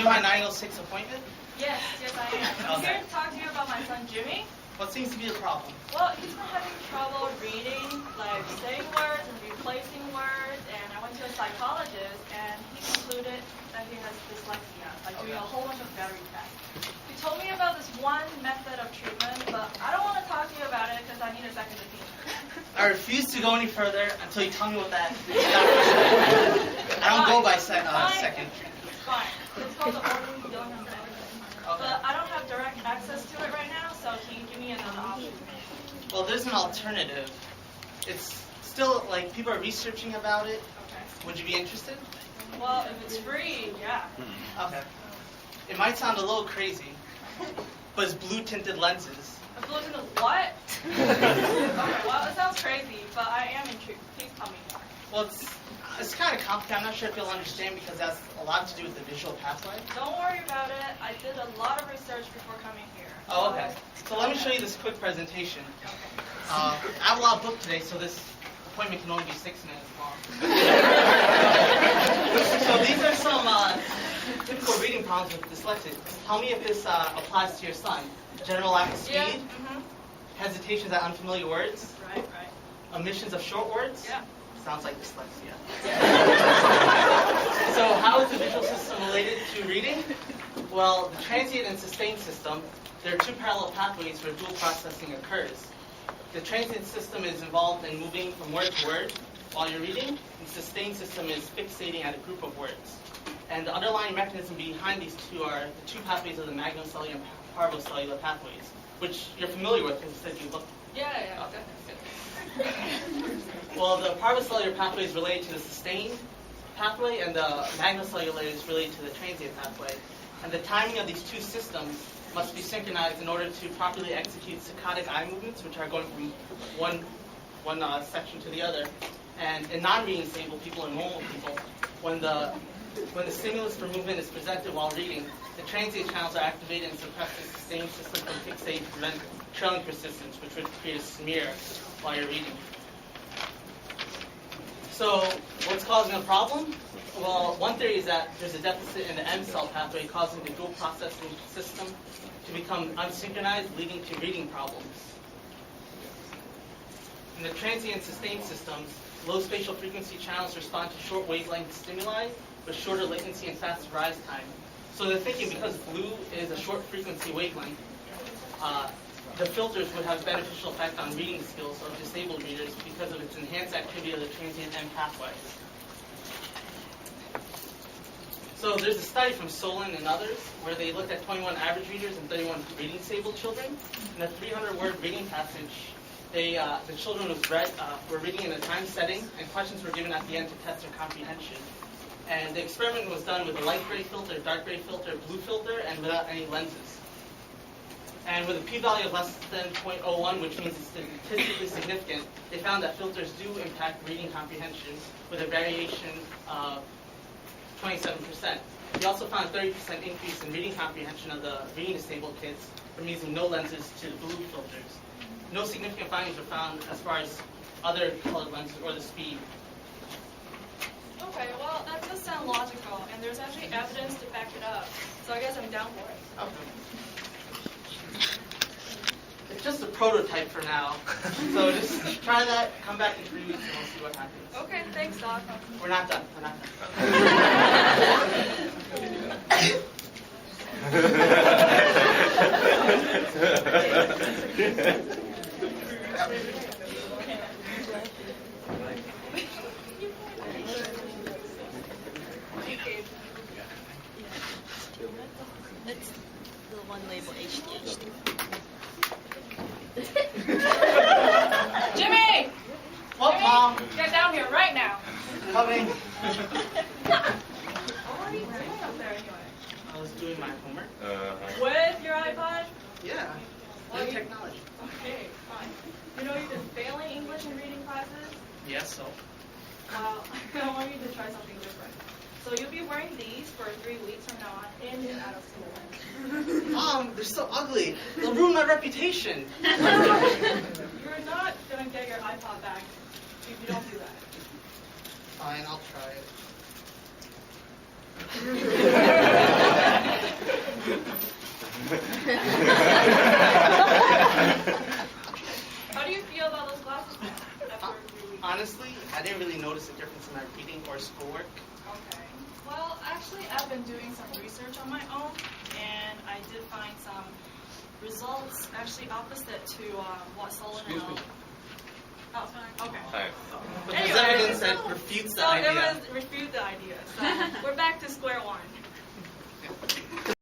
my 9:06 appointment? Yes, I am. I'm here to talk to you about my son Jimmy. What seems to be the problem? Well, he's been having trouble reading, like saying words and replacing words, and I went to a psychologist, and he concluded that he has dyslexia, like doing a whole bunch of battery tests. He told me about this one method of treatment, but I don't want to talk to you about it because I need a second opinion. I refuse to go any further until you tell me what that is. I don't go by second treatment. Fine. It's called the Organ Healing Method. But I don't have direct access to it right now, so can you give me another option? Well, there's an alternative. It's still, like, people are researching about it. Okay. Would you be interested? Well, if it's free, yeah. Okay. It might sound a little crazy, but it's blue-tinted lenses. A blue tinted what? Okay, well, it sounds crazy, but I am intrigued. Please tell me more. Well, it's kind of complicated. I'm not sure if you'll understand because that's a lot to do with the visual pathway. Don't worry about it. I did a lot of research before coming here. Oh, okay. So let me show you this quick presentation. Okay. I have a lot booked today, so this appointment can only be 6 minutes long. So these are some typical reading problems with dyslexia. Tell me if this applies to your son. General lack of speed, Yeah. hesitations at unfamiliar words, Right. omissions of short words. Yeah. Sounds like dyslexia. So how is the visual system related to reading? Well, the transient and sustained system, there are 2 parallel pathways where dual processing occurs. The transient system is involved in moving from word to word while you're reading. The sustained system is fixating at a group of words. And the underlying mechanism behind these two are the 2 pathways of the magnocellular and parvocellular pathways, which you're familiar with because you said you looked. Yeah. Okay. Well, the parvocellular pathway is related to the sustained pathway, and the magnocellular is related to the transient pathway. And the timing of these 2 systems must be synchronized in order to properly execute saccadic eye movements, which are going from one section to the other. And in non-reading disabled people and normal people, when the stimulus for movement is presented while reading, the transient channels are activated and suppress the sustained system from fixating to prevent trailing persistence, which would create a smear while you're reading. So, what's causing the problem? Well, one theory is that there's a deficit in the M cell pathway causing the dual processing system to become unsynchronized, leading to reading problems. In the transient sustained systems, low spatial frequency channels respond to short wavelength stimuli with shorter latency and faster rise time. So they're thinking because blue is a short frequency wavelength, the filters would have beneficial effect on reading skills of disabled readers because of its enhanced activity of the transient M pathway. So there's a study from Solon and others where they looked at 21 average readers and 31 reading disabled children. In a 300-word reading passage, the children were reading in a time setting, and questions were given at the end to test their comprehension. And the experiment was done with a light gray filter, dark gray filter, blue filter, and without any lenses. And with a p-value of less than 0.01, which means it's statistically significant, they found that filters do impact reading comprehension with a variation of 27%. They also found a 30% increase in reading comprehension of the reading disabled kids from using no lenses to the blue filters. No significant findings were found as far as other colored lenses or the speed. Okay, well, that does sound logical, and there's actually evidence to back it up. So I guess I'm down for it. Okay. It's just a prototype for now. So just try that, come back in 3 weeks, and we'll see what happens. Okay, thanks, Doc. We're not done. It's the one labeled HDHD. Jimmy! What, Jimmy, Mom? get down here right now. Coming. What are you doing up there anyway? I was doing my homework. With your iPod? Yeah. New technology. Okay, fine. You know you've been failing English and reading classes? Yes, so. Well, I want you to try something different. So you'll be wearing these for 3 weeks from now on, in and out of school. Mom, they're so ugly. They'll ruin my reputation. You're not going to get your iPod back if you don't do that. Fine, I'll try it. How do you feel about those glasses then? After you Honestly, I didn't really notice a difference in my reading or schoolwork. Okay. Well, actually, I've been doing some research on my own, and I did find some results actually opposite to what Solon and all. Oh, okay. But there's Anyway, evidence that refutes the so idea. it was refute the idea. So we're back to square one.